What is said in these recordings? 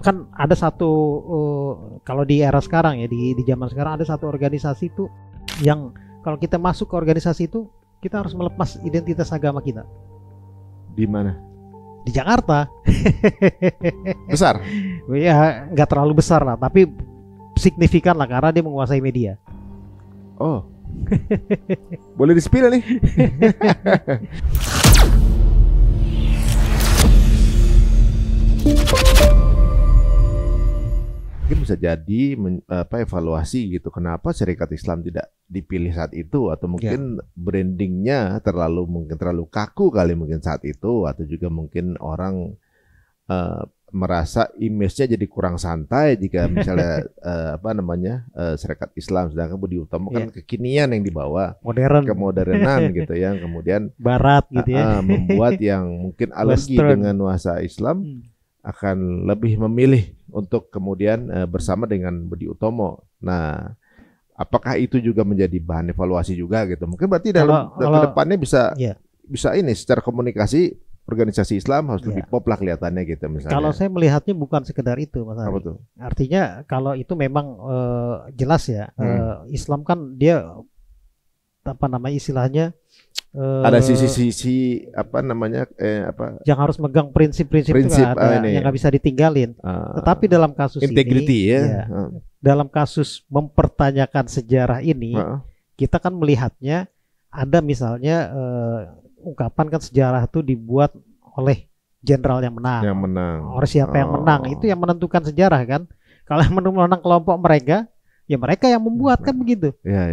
Bahkan ada satu kalau di era sekarang ya, di zaman sekarang ada satu organisasi itu yang kalau kita masuk ke organisasi itu kita harus melepas identitas agama kita. Di mana? Di Jakarta. Besar? Ya nggak terlalu besar lah, tapi signifikan lah karena dia menguasai media. Oh, boleh di-spill nih. Mungkin bisa jadi evaluasi gitu. Kenapa Syarikat Islam tidak dipilih saat itu, atau mungkin brandingnya mungkin terlalu kaku kali mungkin saat itu, atau juga mungkin orang merasa image-nya jadi kurang santai jika misalnya Syarikat Islam, sedangkan Budi Utomo kan kekinian yang dibawa, kemodernan gitu ya, kemudian barat gitu ya, membuat yang mungkin alergi dengan nuansa Islam akan lebih memilih untuk kemudian bersama dengan Budi Utomo. Nah, apakah itu juga menjadi bahan evaluasi juga gitu? Mungkin berarti dalam kedepannya bisa ini secara komunikasi organisasi Islam harus lebih pop lah kelihatannya gitu misalnya. Kalau saya melihatnya bukan sekedar itu, Mas Ari. Apa tuh? Artinya kalau itu memang jelas ya, Islam kan dia istilahnya ada sisi yang harus megang prinsip-prinsip itu ada yang nggak bisa ditinggalin. Tetapi dalam kasus integrity ini, dalam kasus mempertanyakan sejarah ini, kita kan melihatnya ada misalnya ungkapan kan sejarah itu dibuat oleh jenderal yang menang. Oleh siapa yang menang itu yang menentukan sejarah kan. Kalau yang menang kelompok mereka, ya mereka yang membuat kan begitu. Ya.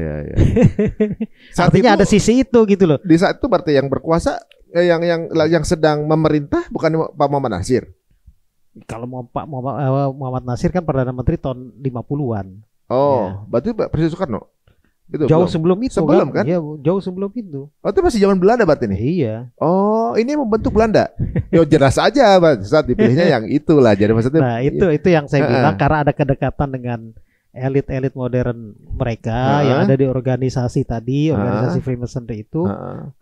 Artinya ada sisi itu gitu loh. Di saat itu berarti yang berkuasa yang sedang memerintah bukan Pak Muhammad Nasir. Kalau Pak Muhammad Nasir kan Perdana Menteri tahun 50-an. Oh, berarti Presiden Soekarno. Itu jauh sebelum itu kan? Iya, jauh sebelum itu. Oh, itu masih zaman Belanda berarti nih? Iya. Oh, ini membentuk Belanda. Yo jelas aja saat dipilihnya yang itulah. Jadi maksudnya. Nah, itu yang saya bilang karena ada kedekatan dengan elit-elit modern mereka yang ada di organisasi tadi, organisasi Freemasonry itu.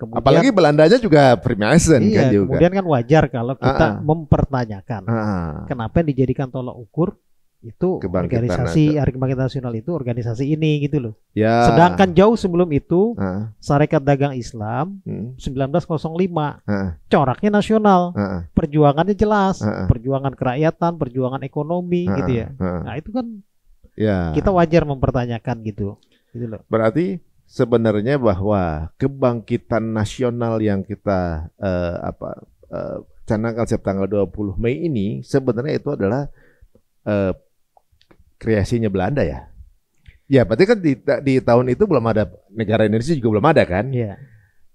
Kemudian, apalagi Belandanya juga Freemason kan juga. Kemudian kan wajar kalau kita mempertanyakan kenapa yang dijadikan tolak ukur itu organisasi Hari Kebangkitan Nasional itu organisasi ini gitu loh. Ya. Sedangkan jauh sebelum itu Sarekat Dagang Islam 1905 coraknya nasional, perjuangannya jelas, perjuangan kerakyatan, perjuangan ekonomi gitu ya. Nah itu kan kita wajar mempertanyakan gitu loh. Berarti sebenarnya bahwa kebangkitan nasional yang kita canangkan setiap tanggal 20 Mei ini sebenarnya itu adalah kreasinya Belanda ya. Ya, berarti kan di tahun itu belum ada, negara Indonesia juga belum ada kan? Iya.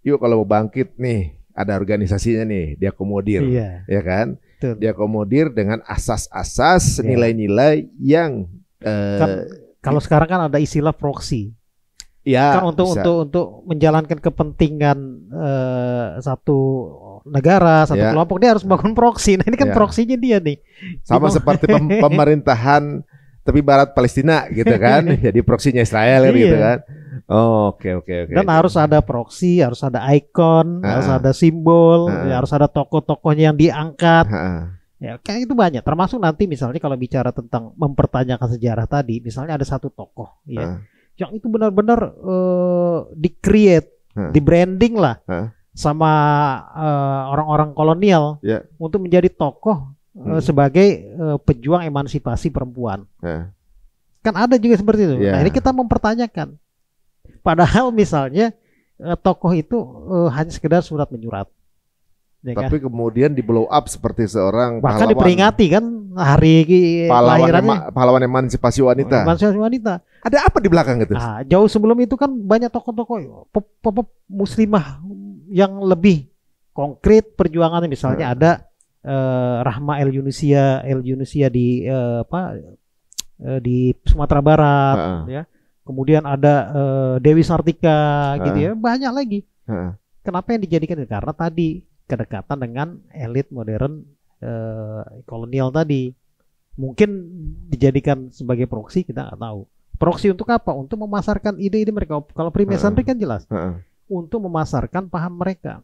Yuk kalau mau bangkit nih, ada organisasinya nih, diakomodir, ya kan? Betul. Diakomodir dengan asas-asas, nilai-nilai yang kan, kalau sekarang kan ada istilah proksi. Ya, kan untuk menjalankan kepentingan satu negara, satu kelompok, dia harus bangun proksi. Nah, ini kan proksinya dia nih. Sama seperti pemerintahan tepi barat Palestina gitu kan. Jadi proksinya Israel gitu kan. Oke. Dan harus ada proksi, harus ada ikon, harus ada simbol, harus ada tokoh-tokohnya yang diangkat. Ya, kayak itu banyak. Termasuk nanti misalnya kalau bicara tentang mempertanyakan sejarah tadi, misalnya ada satu tokoh yang itu benar-benar di-create, di-branding lah sama orang-orang kolonial untuk menjadi tokoh sebagai pejuang emansipasi perempuan. Kan ada juga seperti itu. Nah, ini kita mempertanyakan. Padahal misalnya tokoh itu hanya sekedar surat menyurat. Ya tapi kan? Kemudian di blow up seperti seorang bahkan pahlawan. Diperingati kan hari pahlawan emansipasi wanita. Emansipasi wanita. Ada apa di belakang itu? Nah, jauh sebelum itu kan banyak tokoh-tokoh muslimah yang lebih konkret perjuangannya. Misalnya ada Rahma El Yunusia di di Sumatera Barat, ya. Kemudian ada Dewi Sartika, gitu ya. Banyak lagi. Kenapa yang dijadikan? Karena tadi kedekatan dengan elit modern kolonial tadi. Mungkin dijadikan sebagai proksi, kita nggak tahu. Proksi untuk apa? Untuk memasarkan ide-ide mereka. Kalau Freemasonry kan jelas. Untuk memasarkan paham mereka.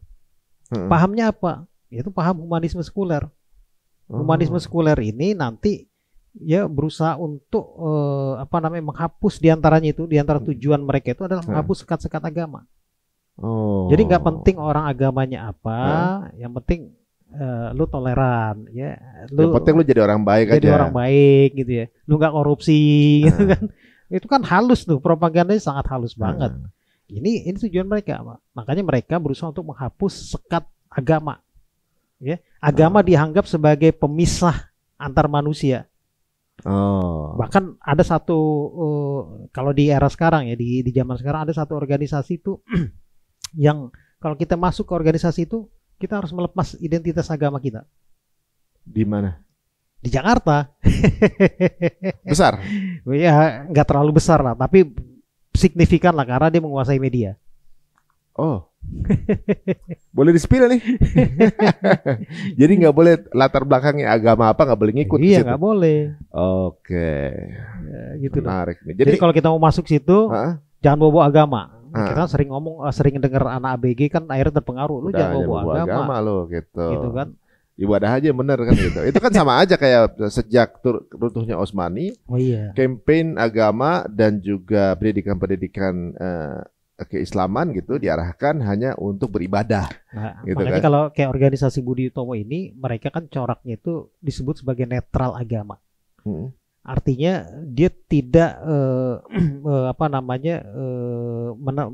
Pahamnya apa? Yaitu paham humanisme sekuler. Humanisme sekuler ini nanti ya berusaha untuk menghapus diantaranya itu, diantara tujuan mereka itu adalah menghapus sekat-sekat agama. Oh. Jadi nggak penting orang agamanya apa, yang penting lu toleran, ya. Yang penting lu jadi orang baik jadi aja. orang baik gitu ya. Lu nggak korupsi gitu kan. Itu kan halus tuh, propagandanya sangat halus banget. Ini tujuan mereka, makanya mereka berusaha untuk menghapus sekat agama. Ya, agama dianggap sebagai pemisah antar manusia. Bahkan ada satu kalau di era sekarang ya, di zaman sekarang ada satu organisasi itu yang kalau kita masuk ke organisasi itu kita harus melepas identitas agama kita. Di mana? Di Jakarta. Besar? Ya nggak terlalu besar lah, tapi signifikan lah karena dia menguasai media. Oh, boleh di-spill nih. Jadi nggak boleh latar belakangnya agama apa, nggak boleh ngikut. Iya, nggak boleh. Oke. Ya, gitu menarik loh. nih. Jadi kalau kita mau masuk situ, jangan bawa agama. Kita sering dengar anak ABG kan akhirnya terpengaruh. Lu jangan bawa agama lo gitu. Gitu kan. Ibadah aja bener kan gitu. Itu kan sama aja kayak sejak runtuhnya Utsmani. Oh iya. Campaign agama dan juga pendidikan keislaman gitu diarahkan hanya untuk beribadah. Nah, gitu makanya kan. kalau kayak organisasi Budi Utomo ini, mereka kan coraknya itu disebut sebagai netral agama. Artinya dia tidak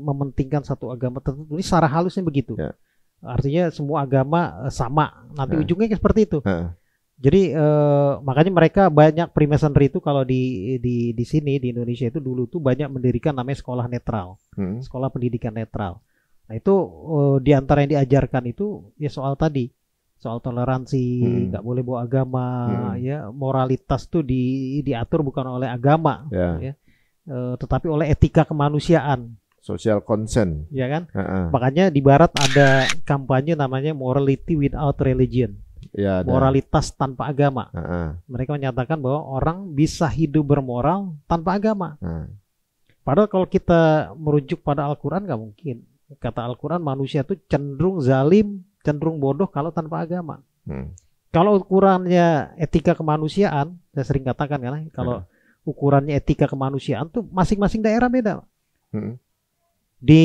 mementingkan satu agama tertentu. Ini secara halusnya begitu. Ya. Artinya semua agama sama. Nanti ujungnya seperti itu. Jadi makanya mereka banyak Freemasonry itu kalau di sini di Indonesia itu dulu tuh banyak mendirikan namanya sekolah netral, sekolah pendidikan netral. Nah itu di antara yang diajarkan itu ya soal tadi, soal toleransi, nggak boleh bawa agama, ya moralitas tuh diatur bukan oleh agama, ya, tetapi oleh etika kemanusiaan. Social consent. Ya kan? Makanya di Barat ada kampanye namanya morality without religion. Ya, moralitas tanpa agama. Mereka menyatakan bahwa orang bisa hidup bermoral tanpa agama. Padahal kalau kita merujuk pada Al-Quran nggak mungkin. Kata Al-Quran manusia itu cenderung zalim, cenderung bodoh kalau tanpa agama. Kalau ukurannya etika kemanusiaan, saya sering katakan kan, kalau ukurannya etika kemanusiaan tuh masing-masing daerah beda. Di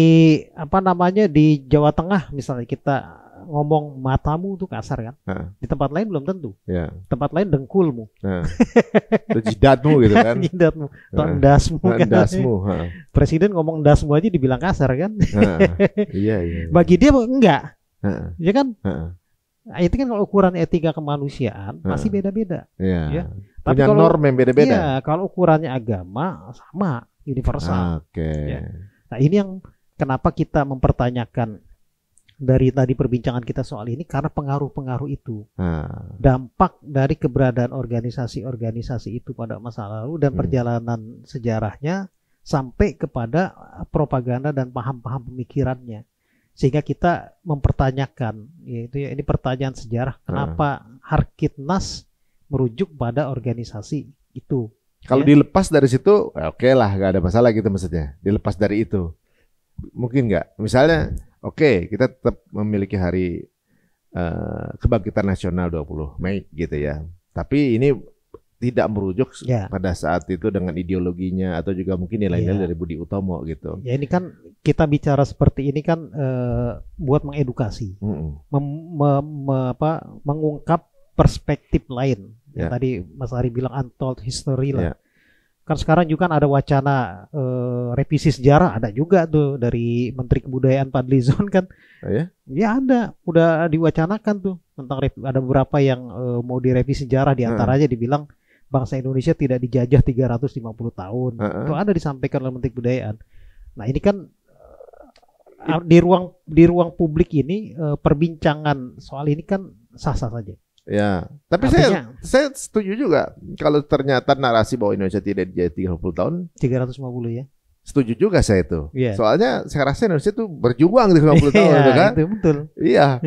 di Jawa Tengah misalnya kita ngomong matamu tuh kasar kan. Di tempat lain belum tentu. Tempat lain dengkulmu. Atau jidatmu gitu kan. Jidatmu. Atau endasmu kan. Endasmu. Presiden ngomong endasmu aja dibilang kasar kan. Iya. Bagi dia enggak. Ya kan. Itu kan kalau ukuran etika kemanusiaan masih beda-beda. Ya. Tapi punya norm yang beda-beda. Iya, kalau ukurannya agama sama, universal. Ya. Nah ini yang kenapa kita mempertanyakan dari tadi perbincangan kita soal ini, karena pengaruh-pengaruh itu, dampak dari keberadaan organisasi-organisasi itu pada masa lalu dan perjalanan sejarahnya sampai kepada propaganda dan paham-paham pemikirannya, sehingga kita mempertanyakan, yaitu ini pertanyaan sejarah, kenapa Harkitnas merujuk pada organisasi itu. Kalau dilepas dari situ, oke lah, nggak ada masalah gitu maksudnya. Dilepas dari itu, mungkin nggak? Misalnya, oke, kita tetap memiliki hari kebangkitan nasional 20 Mei gitu ya. Tapi ini tidak merujuk pada saat itu dengan ideologinya atau juga mungkin nilai-nilai dari Budi Utomo gitu. Ya ini kan kita bicara seperti ini kan buat mengedukasi, mengungkap perspektif lain. Yang tadi Mas Ari bilang untold history lah. Kan sekarang juga kan ada wacana revisi sejarah, ada juga tuh dari Menteri Kebudayaan Fadlizon kan. Ya ada, udah diwacanakan tuh tentang ada beberapa yang mau direvisi sejarah, diantaranya dibilang bangsa Indonesia tidak dijajah 350 tahun. Itu ada disampaikan oleh Menteri Kebudayaan. Nah ini kan di ruang publik ini perbincangan soal ini kan sah-sah saja. Ya, tapi artinya, saya setuju juga kalau ternyata narasi bahwa Indonesia tidak dijajah 30 tahun. 350 ya. Setuju juga saya itu. Soalnya saya rasa Indonesia itu berjuang di 50 tahun gitu kan. Itu betul. Iya.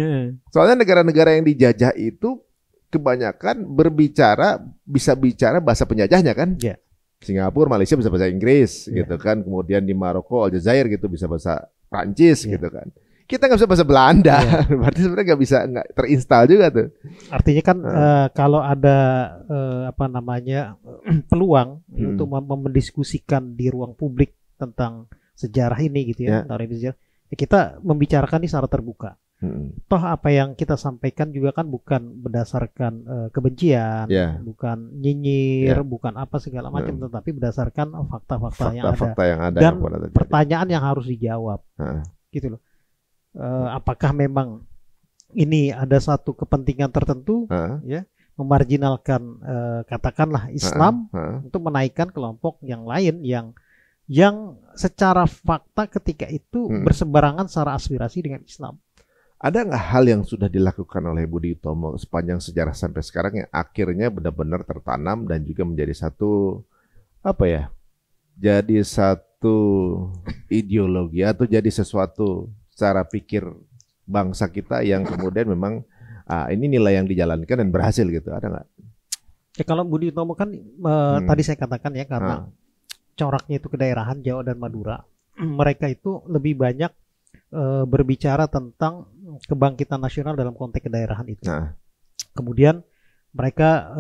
Soalnya negara-negara yang dijajah itu kebanyakan bisa bicara bahasa penjajahnya kan. Singapura, Malaysia bisa bahasa Inggris gitu kan. Kemudian di Maroko, Aljazair gitu bisa bahasa Prancis gitu kan. kita nggak bisa bahasa Belanda, berarti sebenarnya nggak terinstall juga tuh. Artinya kan kalau ada peluang untuk mendiskusikan di ruang publik tentang sejarah ini gitu ya, tentang revisi sejarah, ya kita membicarakan ini secara terbuka. Toh apa yang kita sampaikan juga kan bukan berdasarkan kebencian, bukan nyinyir, bukan apa segala macam, tetapi berdasarkan fakta-fakta yang ada dan pertanyaan yang harus dijawab, gitu loh. Apakah memang ini ada satu kepentingan tertentu, ya, memarginalkan katakanlah Islam untuk menaikkan kelompok yang lain yang secara fakta ketika itu berseberangan secara aspirasi dengan Islam. Ada nggak hal yang sudah dilakukan oleh Budi Utomo sepanjang sejarah sampai sekarang yang akhirnya benar-benar tertanam dan juga menjadi satu jadi satu ideologi atau jadi sesuatu cara pikir bangsa kita yang kemudian memang ini nilai yang dijalankan dan berhasil gitu, ada nggak? Ya kalau Budi Utomo kan tadi saya katakan ya, karena coraknya itu kedaerahan Jawa dan Madura, mereka itu lebih banyak berbicara tentang kebangkitan nasional dalam konteks kedaerahan itu. Kemudian mereka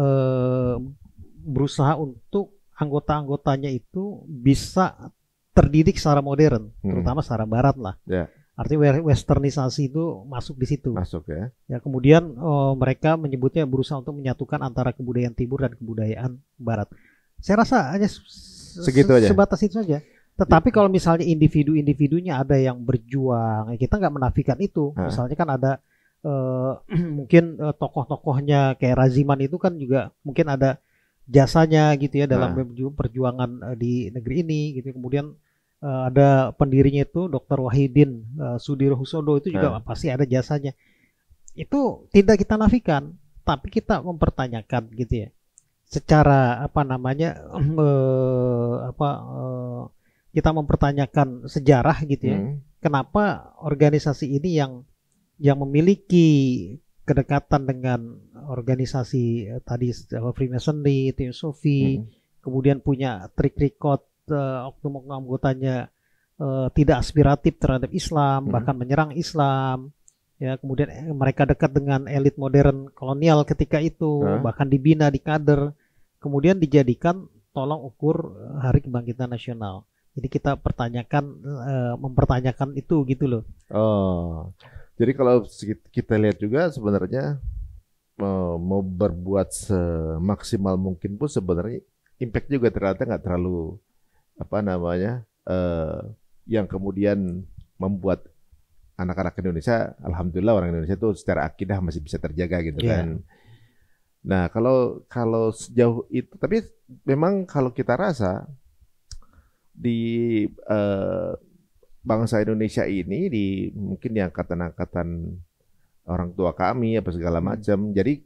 berusaha untuk anggota-anggotanya itu bisa terdidik secara modern, terutama secara barat lah. Artinya westernisasi itu masuk di situ. Masuk ya. Ya kemudian mereka menyebutnya berusaha untuk menyatukan antara kebudayaan timur dan kebudayaan barat. Saya rasa hanya segitu aja. Sebatas itu saja. Tetapi kalau misalnya individu-individunya ada yang berjuang, kita nggak menafikan itu. Misalnya kan ada mungkin tokoh-tokohnya kayak Raziman itu kan juga mungkin ada jasanya gitu ya dalam perjuangan di negeri ini gitu. Kemudian ada pendirinya itu Dr. Wahidin Sudirohusodo itu juga pasti ada jasanya. Itu tidak kita nafikan, tapi kita mempertanyakan gitu ya. Secara kita mempertanyakan sejarah gitu ya. Kenapa organisasi ini yang memiliki kedekatan dengan organisasi tadi Freemasonry, Theosophy, kemudian punya track record oknum-oknum anggotanya tidak aspiratif terhadap Islam, bahkan menyerang Islam. Ya, kemudian mereka dekat dengan elit modern kolonial ketika itu, bahkan dibina di kader. Kemudian dijadikan tolong ukur Hari Kebangkitan Nasional. Jadi kita mempertanyakan itu gitu loh. Jadi kalau kita lihat juga sebenarnya mau berbuat semaksimal mungkin pun sebenarnya impact juga ternyata nggak terlalu yang kemudian membuat anak-anak Indonesia, alhamdulillah orang Indonesia itu secara akidah masih bisa terjaga gitu kan. Nah kalau sejauh itu, tapi memang kalau kita rasa di bangsa Indonesia ini mungkin di angkatan-angkatan orang tua kami apa segala macam, jadi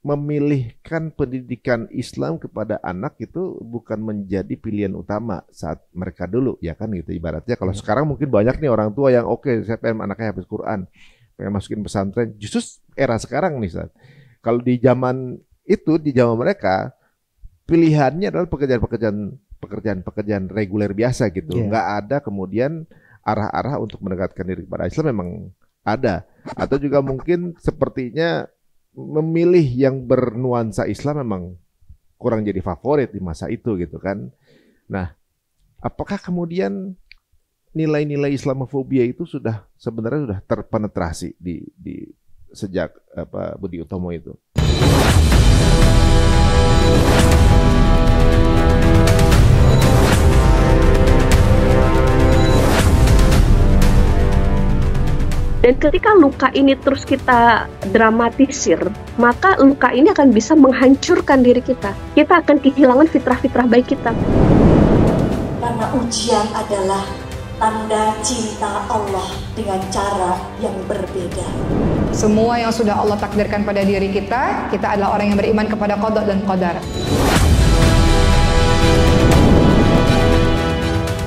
memilihkan pendidikan Islam kepada anak itu bukan menjadi pilihan utama saat mereka dulu, ya kan gitu ibaratnya. Kalau sekarang mungkin banyak nih orang tua yang saya pengen anaknya habis Quran, pengen masukin pesantren. Justru era sekarang nih Ustaz, kalau di zaman itu, di zaman mereka pilihannya adalah pekerjaan reguler biasa gitu. Nggak ada kemudian arah-arah untuk mendekatkan diri kepada Islam. Memang ada, atau juga mungkin sepertinya memilih yang bernuansa Islam memang kurang jadi favorit di masa itu gitu kan. Nah, apakah kemudian nilai-nilai Islamofobia itu sebenarnya sudah terpenetrasi di sejak Budi Utomo itu? Dan ketika luka ini terus kita dramatisir, maka luka ini akan bisa menghancurkan diri kita. Kita akan kehilangan fitrah-fitrah baik kita. Karena ujian adalah tanda cinta Allah dengan cara yang berbeda. Semua yang sudah Allah takdirkan pada diri kita adalah orang yang beriman kepada qada dan qadar.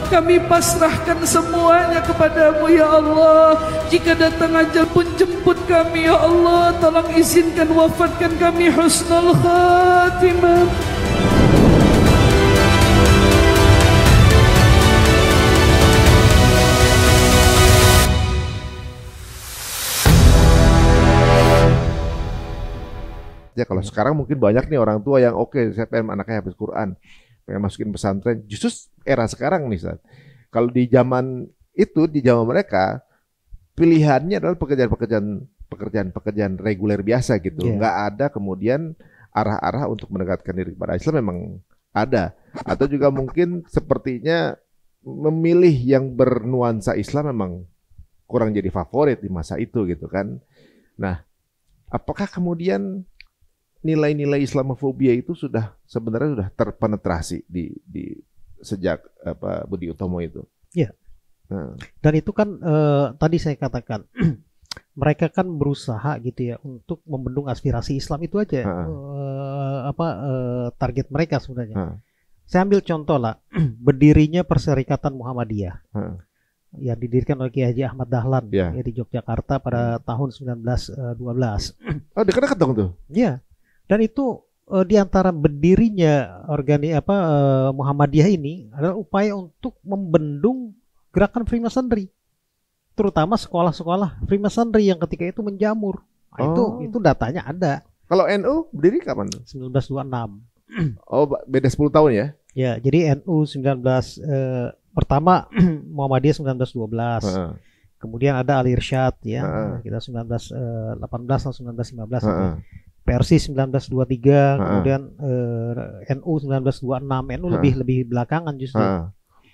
Kami pasrahkan semuanya kepadamu ya Allah. Jika datang ajal pun jemput kami ya Allah. Tolong izinkan wafatkan kami husnul khatimah. manfaatnya. Kalau sekarang mungkin banyak nih orang tua yang oke, saya pengen anaknya habis Quran, pengen masukin pesantren. Justru era sekarang nih, Ustaz. Kalau di zaman itu, di zaman mereka, pilihannya adalah pekerjaan reguler biasa gitu. Nggak ada kemudian arah-arah untuk mendekatkan diri kepada Islam memang ada. Atau juga mungkin sepertinya memilih yang bernuansa Islam memang kurang jadi favorit di masa itu gitu kan. Nah, apakah kemudian nilai-nilai Islamofobia itu sebenarnya sudah terpenetrasi di sejak Budi Utomo itu? Iya. Nah. Dan itu kan tadi saya katakan mereka kan berusaha gitu ya untuk membendung aspirasi Islam itu aja. Target mereka sebenarnya. Saya ambil contoh lah, berdirinya Perserikatan Muhammadiyah. Yang didirikan oleh Kiai Haji Ahmad Dahlan ya, di Yogyakarta pada tahun 1912. Oh, dekat-dekat dong tuh. Iya. Dan itu di antara berdirinya Muhammadiyah ini adalah upaya untuk membendung gerakan Freemasonry. Terutama sekolah-sekolah Freemasonry yang ketika itu menjamur. Nah, itu datanya ada. Kalau NU berdiri kapan tuh? 1926. Oh, beda 10 tahun ya? Ya, jadi NU pertama Muhammadiyah 1912. Kemudian ada Al Irsyad ya. Kita 1918 atau 1915. PRC 1923, kemudian NU 1926. NU lebih belakangan justru.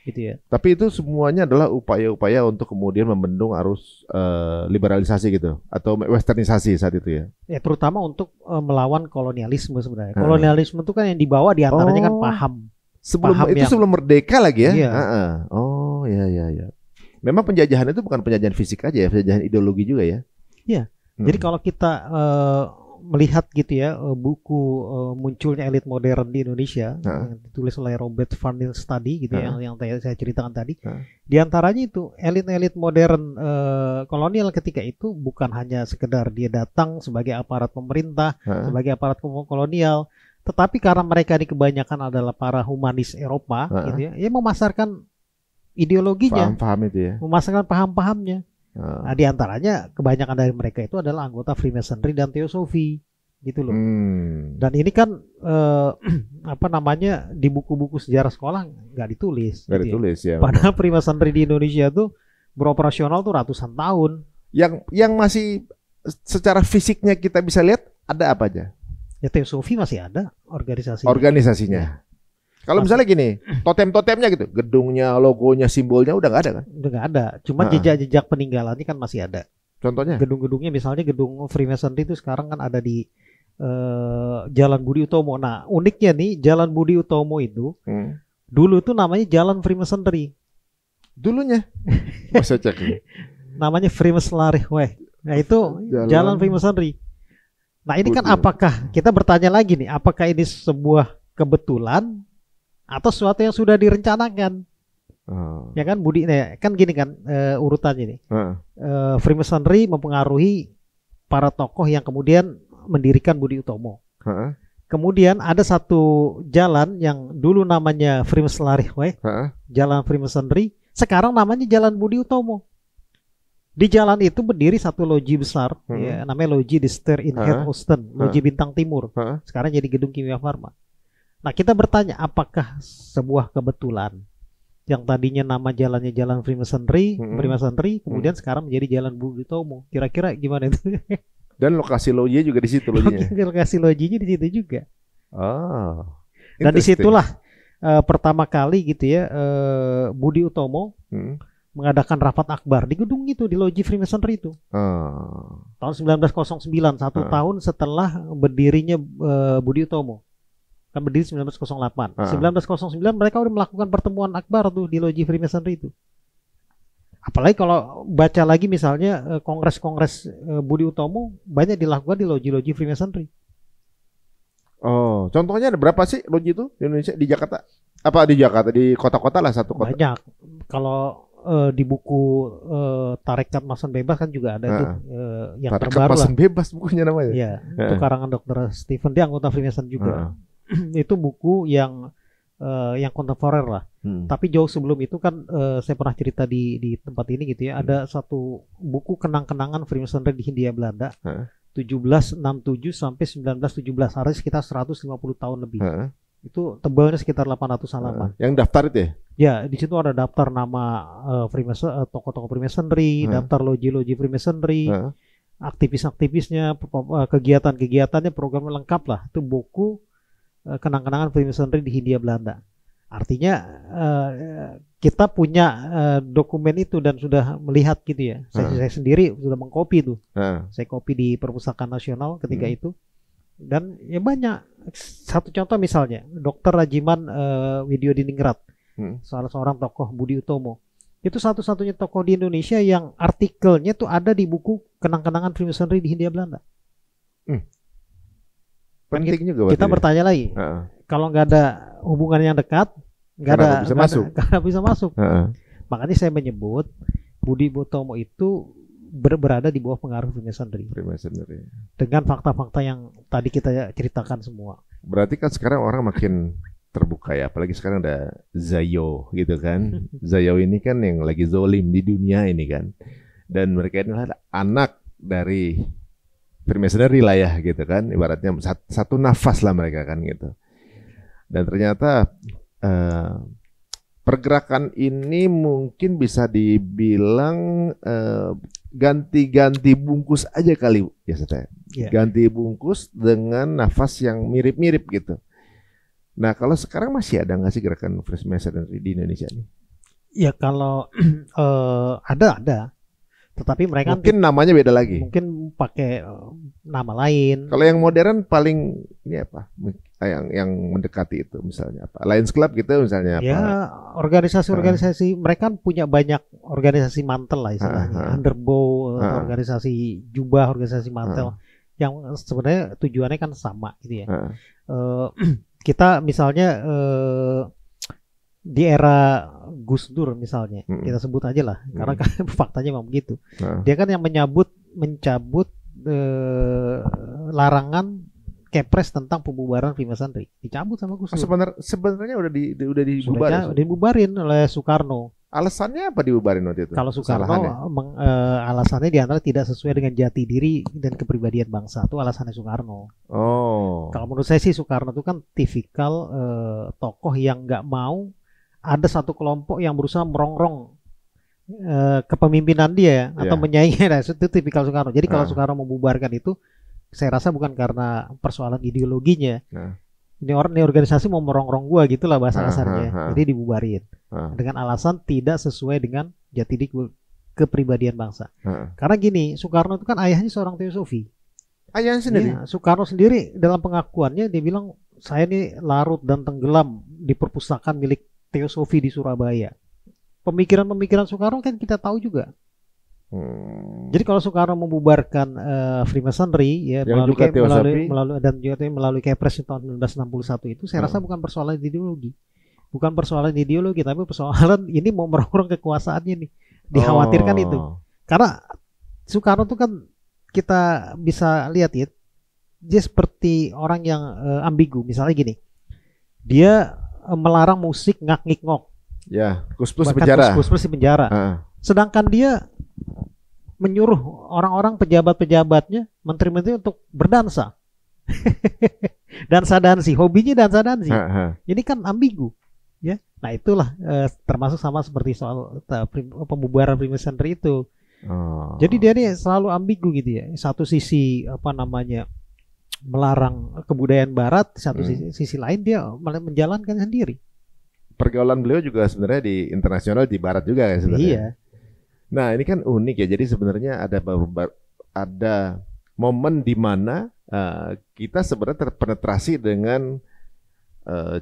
Gitu ya. Tapi itu semuanya adalah upaya-upaya untuk kemudian membendung arus liberalisasi gitu atau westernisasi saat itu ya. Ya, terutama untuk melawan kolonialisme sebenarnya. Kolonialisme itu kan yang dibawa diantaranya kan paham. Sebelum merdeka lagi ya. Iya. Oh ya. Memang penjajahan itu bukan penjajahan fisik aja ya, penjajahan ideologi juga ya. Iya. Jadi kalau kita melihat gitu ya buku munculnya elit modern di Indonesia yang ditulis oleh Robert Van Niel Study gitu yang saya ceritakan tadi, di antaranya itu elit-elit modern kolonial ketika itu bukan hanya sekedar dia datang sebagai aparat pemerintah, sebagai aparat kolonial, tetapi karena mereka ini kebanyakan adalah para humanis Eropa gitu ya, memasarkan ideologinya, paham-paham itu ya, memasarkan paham-pahamnya. Nah, di antaranya kebanyakan dari mereka itu adalah anggota Freemasonry dan Teosofi gitu loh. Dan ini kan di buku-buku sejarah sekolah nggak ditulis. Nggak ditulis ya. Padahal Freemasonry di Indonesia tuh beroperasional tuh ratusan tahun. Yang masih secara fisiknya kita bisa lihat ada apa aja? Ya Teosofi masih ada organisasinya. Ya. Kalau misalnya gini, totem-totemnya gitu, gedungnya, logonya, simbolnya udah nggak ada kan? Udah nggak ada. Cuma jejak-jejak peninggalannya kan masih ada. Contohnya? Gedung-gedungnya misalnya gedung Freemasonry itu sekarang kan ada di Jalan Budi Utomo. Nah uniknya nih Jalan Budi Utomo itu dulu itu namanya Jalan Freemasonry. Dulunya? Masa cek ini. Namanya Freemasonry Way. Nah itu Jalan Freemasonry. Nah ini kan apakah kita bertanya lagi nih, apakah ini sebuah kebetulan atau sesuatu yang sudah direncanakan? Ya kan kan gini kan urutannya nih. Freemasonry mempengaruhi para tokoh yang kemudian mendirikan Budi Utomo. Kemudian ada satu jalan yang dulu namanya Freemasonry Way, Jalan Freemasonry, sekarang namanya Jalan Budi Utomo. Di jalan itu berdiri satu loji besar, ya, namanya Loji The Star in Head Austin, Loji Bintang Timur. Sekarang jadi gedung Kimia Farma. Nah kita bertanya, apakah sebuah kebetulan yang tadinya nama jalannya Jalan Freemasonry, kemudian sekarang menjadi Jalan Budi Utomo? Kira-kira gimana itu? Dan lokasi lojinya juga di situ lojinya. Lokasi lojinya di situ juga. Dan disitulah pertama kali gitu ya Budi Utomo mengadakan rapat akbar di gedung itu, di loji Freemasonry itu. Tahun 1909, tahun setelah berdirinya Budi Utomo. Kan berdiri 1908. 1909 mereka udah melakukan pertemuan akbar tuh di loji Freemasonry itu. Apalagi kalau baca lagi misalnya kongres-kongres Budi Utomo banyak dilakukan di loji-loji Freemasonry. Oh, contohnya ada berapa sih loji itu di Indonesia, di Jakarta? Apa di Jakarta, di kota-kota lah, satu kota? Banyak. Kalau di buku Tarekat Mason Bebas kan juga ada tuh yang Tarekat terbaru Mason lah. Bebas bukunya namanya. Iya, itu karangan Dr. Stephen, dia anggota Freemason juga. Itu buku yang kontemporer lah. Tapi jauh sebelum itu kan saya pernah cerita di tempat ini gitu ya, ada satu buku kenang-kenangan Freemasonry di Hindia Belanda. 1767 sampai 1917, artinya sekitar 150 tahun lebih. Itu tebalnya sekitar 800 halaman. Yang daftar itu ya? Ya, di situ ada daftar nama tokoh-tokoh Freemasonry, daftar loji-loji Freemasonry, aktivis-aktivisnya, kegiatan-kegiatannya, program lengkap lah. Itu buku kenang-kenangan Freemasonry di Hindia Belanda. Artinya kita punya dokumen itu dan sudah melihat gitu ya. Saya sendiri sudah mengkopi itu. Saya kopi di Perpustakaan Nasional ketika itu. Dan ya banyak. Satu contoh misalnya, Dr. Rajiman Widyodiningrat, salah seorang tokoh Budi Utomo. Itu satu-satunya tokoh di Indonesia yang artikelnya tuh ada di buku kenang-kenangan Freemasonry di Hindia Belanda. Penting juga. Kita bertanya lagi, kalau nggak ada hubungan yang dekat, nggak bisa masuk. Makanya saya menyebut Budi Utomo itu berada di bawah pengaruh Freemasonry. Dengan fakta-fakta yang tadi kita ceritakan semua. Berarti kan sekarang orang makin terbuka ya, apalagi sekarang ada Zayo gitu kan. Zayo ini kan yang lagi zolim di dunia ini kan. Dan mereka adalah anak dari Freemasonry lah ya gitu kan. Ibaratnya satu nafas lah mereka kan gitu. Dan ternyata pergerakan ini mungkin bisa dibilang ganti-ganti bungkus aja kali ya saya. Ganti bungkus dengan nafas yang mirip-mirip gitu. Nah kalau sekarang masih ada nggak sih gerakan Freemasonry di Indonesia ini? Ya kalau ada. Tetapi mereka mungkin namanya beda lagi. Mungkin pakai nama lain. Kalau yang modern paling ini apa? Yang mendekati itu misalnya apa? Lions Club gitu misalnya apa? Ya, organisasi-organisasi mereka punya banyak organisasi mantel lah istilahnya. Underbow, organisasi jubah, organisasi mantel yang sebenarnya tujuannya kan sama gitu ya. Kita misalnya di era Gus Dur misalnya, kita sebut aja lah, karena kan faktanya memang begitu. Dia kan yang mencabut larangan Kepres tentang pembubaran Freemasonry, dicabut sama Gus Dur. Sebenarnya udah dibubarin. Sudah dibubarin oleh Soekarno. Alasannya apa dibubarin waktu itu? Kalau Soekarno alasannya diantara tidak sesuai dengan jati diri dan kepribadian bangsa, itu alasannya Soekarno. Kalau menurut saya sih Soekarno itu kan tipikal tokoh yang nggak mau ada satu kelompok yang berusaha merongrong kepemimpinan dia atau menyaingi. Itu tipikal Soekarno. Jadi kalau Soekarno membubarkan itu, saya rasa bukan karena persoalan ideologinya. Ini organisasi mau merongrong gua gitulah bahasa kasarnya. Jadi dibubarin dengan alasan tidak sesuai dengan jati diri kepribadian bangsa. Karena gini, Soekarno itu kan ayahnya seorang teosofi. Ayahnya sendiri. Ya, Soekarno sendiri dalam pengakuannya dia bilang, saya ini larut dan tenggelam di perpustakaan milik teosofi di Surabaya. Pemikiran-pemikiran Soekarno kan kita tahu juga. Jadi kalau Soekarno membubarkan Freemasonry ya melalui Kepres tahun 1961 itu, saya rasa bukan persoalan ideologi. Bukan persoalan ideologi, tapi persoalan ini mau merongrong kekuasaannya nih. Dikhawatirkan itu. Karena Soekarno itu kan kita bisa lihat ya, dia seperti orang yang ambigu. Misalnya gini, dia melarang musik ngak-ngik-ngok. Ya, Kus-Plus di penjara. Sedangkan dia menyuruh orang-orang pejabat-pejabatnya, menteri-menteri untuk berdansa. Dansa-dansi, hobinya dansa-dansi. Ini kan ambigu, ya. Nah, itulah termasuk sama seperti soal pembubaran Freemasonry itu. Jadi dia ini selalu ambigu gitu ya. Satu sisi melarang kebudayaan barat, satu sisi lain dia malah menjalankan sendiri. Pergaulan beliau juga sebenarnya di internasional di barat juga ya sebenarnya. Iya. Nah, ini kan unik ya. Jadi sebenarnya ada momen di mana kita sebenarnya terpenetrasi dengan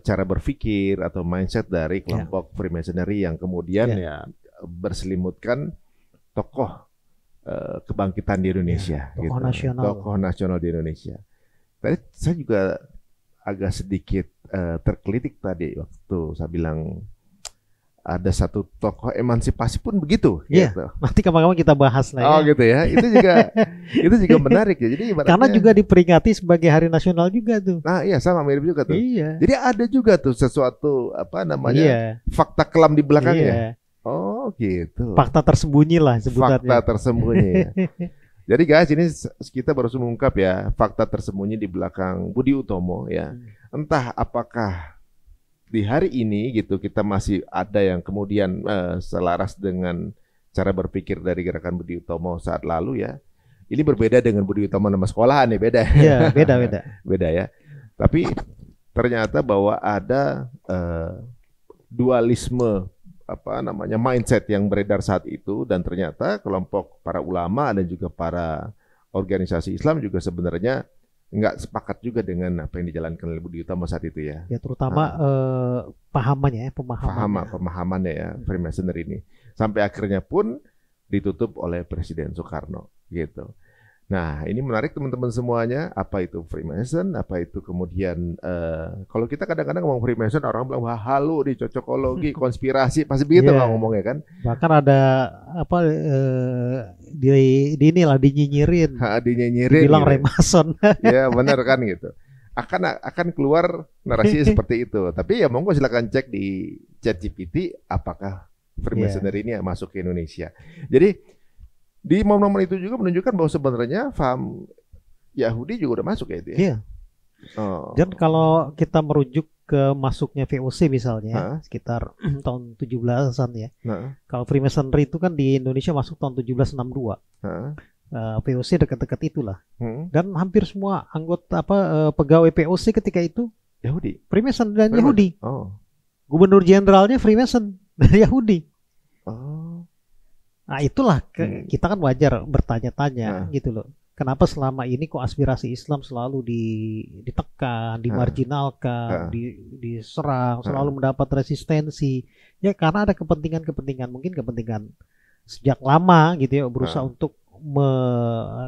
cara berpikir atau mindset dari kelompok Freemasonry yang kemudian berselimutkan tokoh kebangkitan di Indonesia, tokoh nasional di Indonesia. Tadi saya juga agak sedikit terkelitik tadi waktu saya bilang ada satu tokoh emansipasi pun begitu. Gitu. Nanti kapan-kapan kita bahas lah. Oh gitu ya. Itu juga menarik ya. Jadi karena juga diperingati sebagai hari nasional juga tuh. Nah iya, sama mirip juga tuh. Iya. Jadi ada juga tuh sesuatu fakta kelam di belakangnya. Oh gitu. Fakta tersembunyi lah sebutannya. Fakta tersembunyi. Ya. Jadi guys, ini kita baru mengungkap ya fakta tersembunyi di belakang Budi Utomo ya. Entah apakah di hari ini gitu kita masih ada yang kemudian selaras dengan cara berpikir dari gerakan Budi Utomo saat lalu ya. Ini berbeda dengan Budi Utomo nama sekolahan ya, beda. Iya, beda. Beda ya. Tapi ternyata bahwa ada dualisme mindset yang beredar saat itu, dan ternyata kelompok para ulama dan juga para organisasi Islam juga sebenarnya nggak sepakat juga dengan apa yang dijalankan oleh Budi Utomo saat itu ya. Ya terutama pemahamannya ya Freemasonry ini. Sampai akhirnya pun ditutup oleh Presiden Soekarno gitu. Nah, ini menarik teman-teman semuanya, apa itu Freemason, apa itu kemudian kalau kita kadang-kadang ngomong Freemason orang bilang wah halu di cocokologi, konspirasi, pasti begitu Bang ngomongnya kan. Bahkan ada dinyinyirin. Dibilang gitu. Remason. Ya, benar kan gitu. Akan keluar narasi seperti itu. Tapi ya monggo silakan cek di ChatGPT apakah Freemasonry ini masuk ke Indonesia. Jadi di momen-momen itu juga menunjukkan bahwa sebenarnya paham Yahudi juga udah masuk ya itu ya. Iya. Dan kalau kita merujuk ke masuknya VOC misalnya sekitar tahun 17-an ya. Kalau Freemasonry itu kan di Indonesia masuk tahun 1762. VOC dekat-dekat itulah. Dan hampir semua anggota pegawai VOC ketika itu Yahudi. Freemason dan Yahudi. Gubernur jenderalnya Freemason dan Yahudi. Nah itulah kita kan wajar bertanya-tanya gitu loh. Kenapa selama ini kok aspirasi Islam selalu ditekan, dimarginalkan, diserang, selalu mendapat resistensi? Ya karena ada kepentingan-kepentingan, mungkin kepentingan sejak lama gitu ya berusaha untuk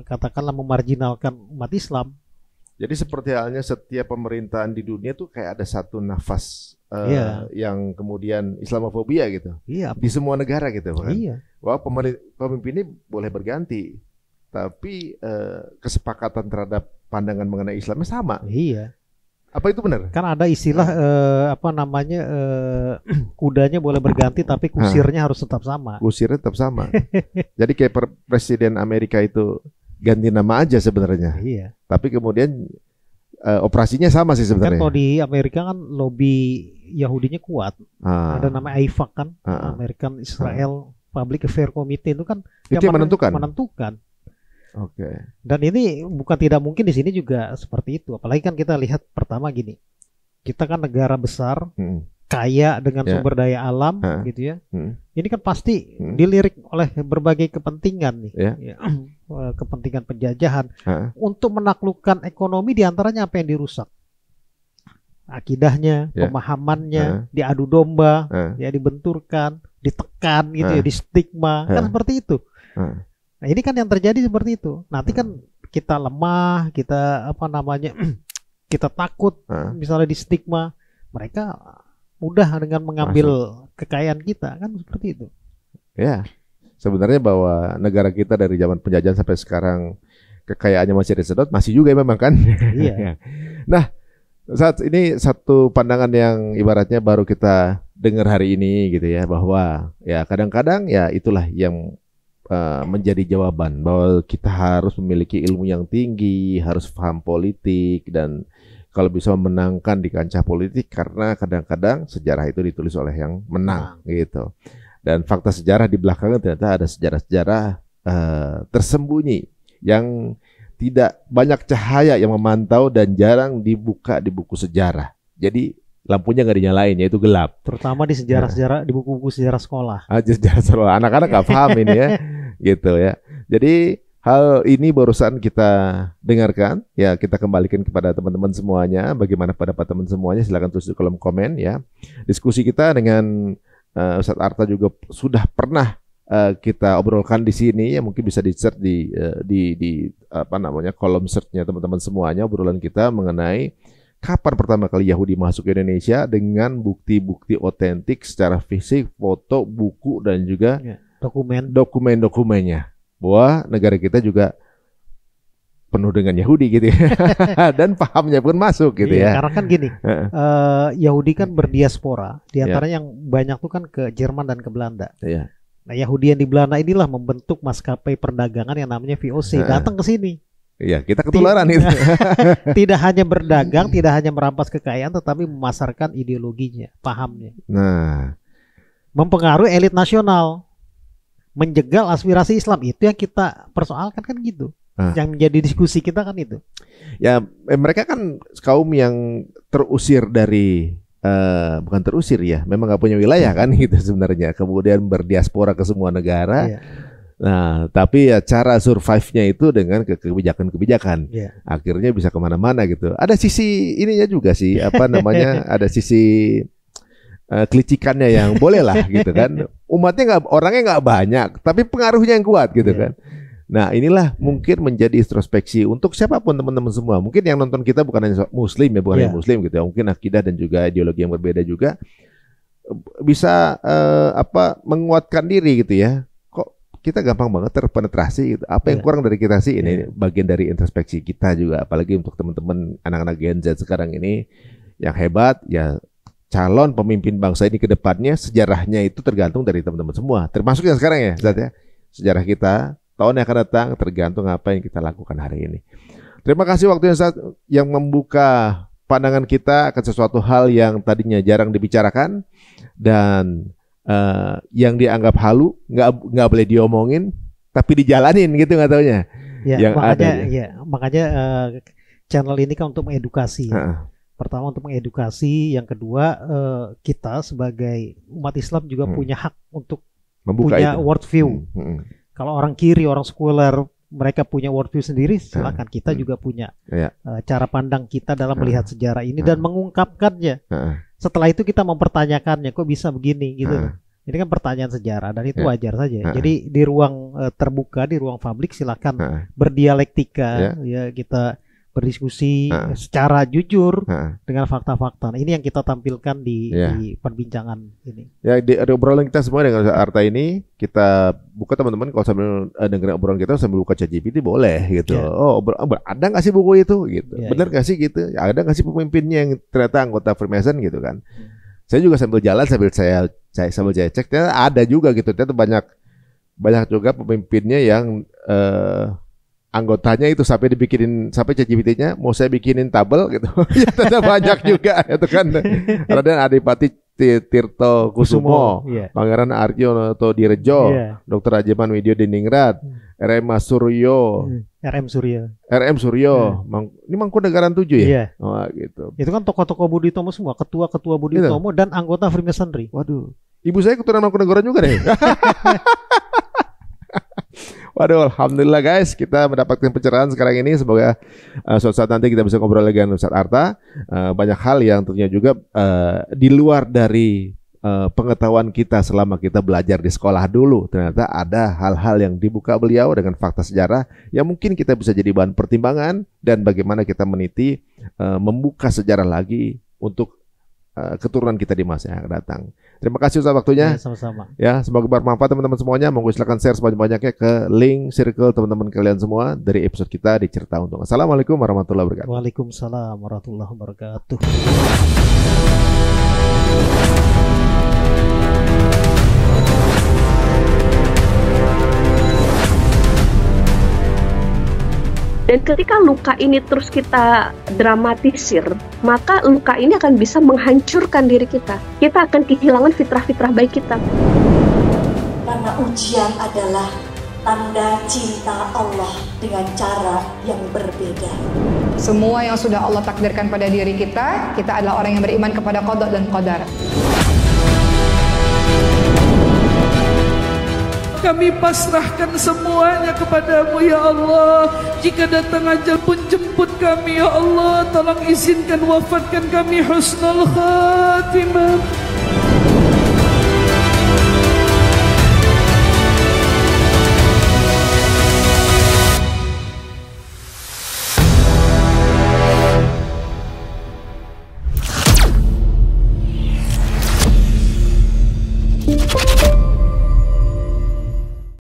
katakanlah memarginalkan umat Islam. Jadi seperti halnya setiap pemerintahan di dunia tuh kayak ada satu nafas yang kemudian Islamofobia gitu. Iya. Di semua negara gitu kan. Iya. Wah pemimpin ini boleh berganti, tapi kesepakatan terhadap pandangan mengenai Islamnya sama. Iya. Apa itu benar? Kan ada istilah kudanya boleh berganti tapi kusirnya harus tetap sama. Kusirnya tetap sama. Jadi kayak Presiden Amerika itu ganti nama aja sebenarnya. Iya. Tapi kemudian operasinya sama sih sebenarnya. Kan kalau di Amerika kan lobby Yahudinya kuat. Ada nama AIFAC kan, American Israel Public Affairs Committee itu kan itu yang menentukan. Oke. Dan ini bukan tidak mungkin di sini juga seperti itu. Apalagi kan kita lihat pertama gini, kita kan negara besar, kaya dengan sumber daya alam, gitu ya. Ini kan pasti dilirik oleh berbagai kepentingan nih, kepentingan penjajahan untuk menaklukkan ekonomi, diantaranya apa yang dirusak, akidahnya, pemahamannya, diadu domba, ya dibenturkan, ditekan, gitu ya, di stigma, kan seperti itu. Nah ini kan yang terjadi seperti itu. Nanti kan kita lemah, kita kita takut, misalnya di stigma, mereka mudah dengan mengambil kekayaan kita, kan seperti itu. Ya, sebenarnya bahwa negara kita dari zaman penjajahan sampai sekarang kekayaannya masih disedot, masih juga memang kan. Iya. Nah, saat ini satu pandangan yang ibaratnya baru kita dengar hari ini gitu ya, bahwa ya kadang-kadang ya itulah yang menjadi jawaban bahwa kita harus memiliki ilmu yang tinggi, harus paham politik, dan kalau bisa memenangkan di kancah politik, karena kadang-kadang sejarah itu ditulis oleh yang menang gitu. Dan fakta sejarah di belakangnya ternyata ada sejarah-sejarah tersembunyi yang tidak banyak cahaya yang memantau dan jarang dibuka di buku sejarah. Jadi lampunya nggak dinyalain, yaitu gelap. Terutama di sejarah-sejarah, di buku-buku sejarah sekolah. Sejarah sekolah, anak-anak nggak paham ini ya, gitu ya. Jadi hal ini barusan kita dengarkan, ya kita kembalikan kepada teman-teman semuanya. Bagaimana pendapat teman semuanya? Silakan tulis di kolom komen ya. Diskusi kita dengan Ustadz Arta juga sudah pernah kita obrolkan di sini, ya mungkin bisa di-search di kolom search-nya teman-teman semuanya, obrolan kita mengenai kapan pertama kali Yahudi masuk ke Indonesia dengan bukti-bukti otentik secara fisik, foto, buku, dan juga dokumen-dokumennya, bahwa negara kita juga penuh dengan Yahudi gitu ya. Dan pahamnya pun masuk gitu ya. Karena kan gini, Yahudi kan berdiaspora, di antara yang banyak tuh kan ke Jerman dan ke Belanda. Nah, Yahudi yang di Belanda inilah membentuk maskapai perdagangan yang namanya VOC, datang ke sini. Iya, kita ketularan itu. Tidak hanya berdagang, tidak hanya merampas kekayaan, tetapi memasarkan ideologinya, pahamnya. Nah, mempengaruhi elit nasional, menjegal aspirasi Islam. Itu yang kita persoalkan kan gitu. Yang menjadi diskusi kita kan itu. Ya, mereka kan kaum yang terusir dari bukan terusir ya, memang nggak punya wilayah kan gitu sebenarnya. Kemudian berdiaspora ke semua negara. Iya. Nah, tapi ya cara survive-nya itu dengan kebijakan-kebijakan. Yeah. Akhirnya bisa kemana-mana gitu. Ada sisi ininya juga sih, apa namanya? Ada sisi kelicikannya yang boleh lah gitu kan. Umatnya orangnya nggak banyak, tapi pengaruhnya yang kuat gitu kan. Nah, inilah mungkin menjadi introspeksi untuk siapapun teman-teman semua. Mungkin yang nonton kita bukan hanya Muslim ya, bukan hanya Muslim gitu ya. Mungkin akidah dan juga ideologi yang berbeda juga bisa menguatkan diri gitu ya. Kita gampang banget terpenetrasi gitu. Apa yang kurang dari kita sih? Ini bagian dari introspeksi kita juga. Apalagi untuk teman-teman anak-anak Gen Z sekarang ini yang hebat ya, calon pemimpin bangsa ini ke depannya sejarahnya itu tergantung dari teman-teman semua. Termasuk yang sekarang ya, Zat ya. Sejarah kita tahun yang akan datang tergantung apa yang kita lakukan hari ini. Terima kasih waktunya Zat yang membuka pandangan kita akan sesuatu hal yang tadinya jarang dibicarakan dan yang dianggap halu, nggak boleh diomongin, tapi dijalanin gitu nggak taunya. Ya, yang makanya channel ini kan untuk mengedukasi. Pertama untuk mengedukasi, yang kedua kita sebagai umat Islam juga punya hak untuk membuka punya worldview. Kalau orang kiri, orang sekuler, mereka punya worldview sendiri, silakan. Kita juga punya cara pandang kita dalam melihat sejarah ini dan mengungkapkannya. Setelah itu kita mempertanyakannya, kok bisa begini gitu. Ini kan pertanyaan sejarah dan itu wajar saja. Jadi di ruang terbuka, di ruang publik silakan berdialektika, ya kita berdiskusi secara jujur dengan fakta-fakta. Nah, ini yang kita tampilkan di perbincangan ini. Ya, di obrolan kita semua dengan Arta ini kita buka teman-teman, kalau sambil dengerin obrolan kita sambil buka ChatGPT boleh gitu. Oh, ada nggak sih buku itu gitu? Bener nggak sih gitu? Ada nggak sih pemimpinnya yang ternyata anggota Freemason gitu kan? Saya juga sambil jalan sambil saya cek, ternyata ada juga gitu. Ternyata banyak juga pemimpinnya yang anggotanya itu sampai ChatGPT-nya mau saya bikinin tabel gitu. Ya ternyata banyak juga itu kan. Raden Adipati Tirto Kusumo, Pangeran Arjo Direjo, Dr. Ajeman Widyo Diningrat, RM Suryo. Ini Mangkunegaran 7 ya? Iya. Oh, gitu. Itu kan tokoh-tokoh Budi Utomo semua, ketua-ketua Budi Utomo dan anggota Freemasonry. Waduh. Ibu saya keturunan Mangkunegaran juga deh. Waduh, alhamdulillah guys, kita mendapatkan pencerahan sekarang ini. Semoga suatu saat nanti kita bisa ngobrol lagi dengan Ustaz Arta. Banyak hal yang tentunya juga di luar dari pengetahuan kita selama kita belajar di sekolah dulu. Ternyata ada hal-hal yang dibuka beliau dengan fakta sejarah yang mungkin kita bisa jadi bahan pertimbangan dan bagaimana kita meniti membuka sejarah lagi untuk keturunan kita di masa yang akan datang. Terima kasih Ustaz waktunya. Sama-sama. Ya, semoga bermanfaat teman-teman semuanya. Monggo silakan share sebanyak-banyaknya ke link circle teman-teman kalian semua dari episode kita di Cerita Untung. Assalamualaikum warahmatullahi wabarakatuh. Waalaikumsalam warahmatullahi wabarakatuh. Dan ketika luka ini terus kita dramatisir, maka luka ini akan bisa menghancurkan diri kita. Kita akan kehilangan fitrah-fitrah baik kita. Karena ujian adalah tanda cinta Allah dengan cara yang berbeda. Semua yang sudah Allah takdirkan pada diri kita adalah orang yang beriman kepada qada dan qadar. Kami pasrahkan semuanya kepadamu ya Allah. Jika datang ajal pun jemput kami ya Allah. Tolong izinkan wafatkan kami husnul khatimah.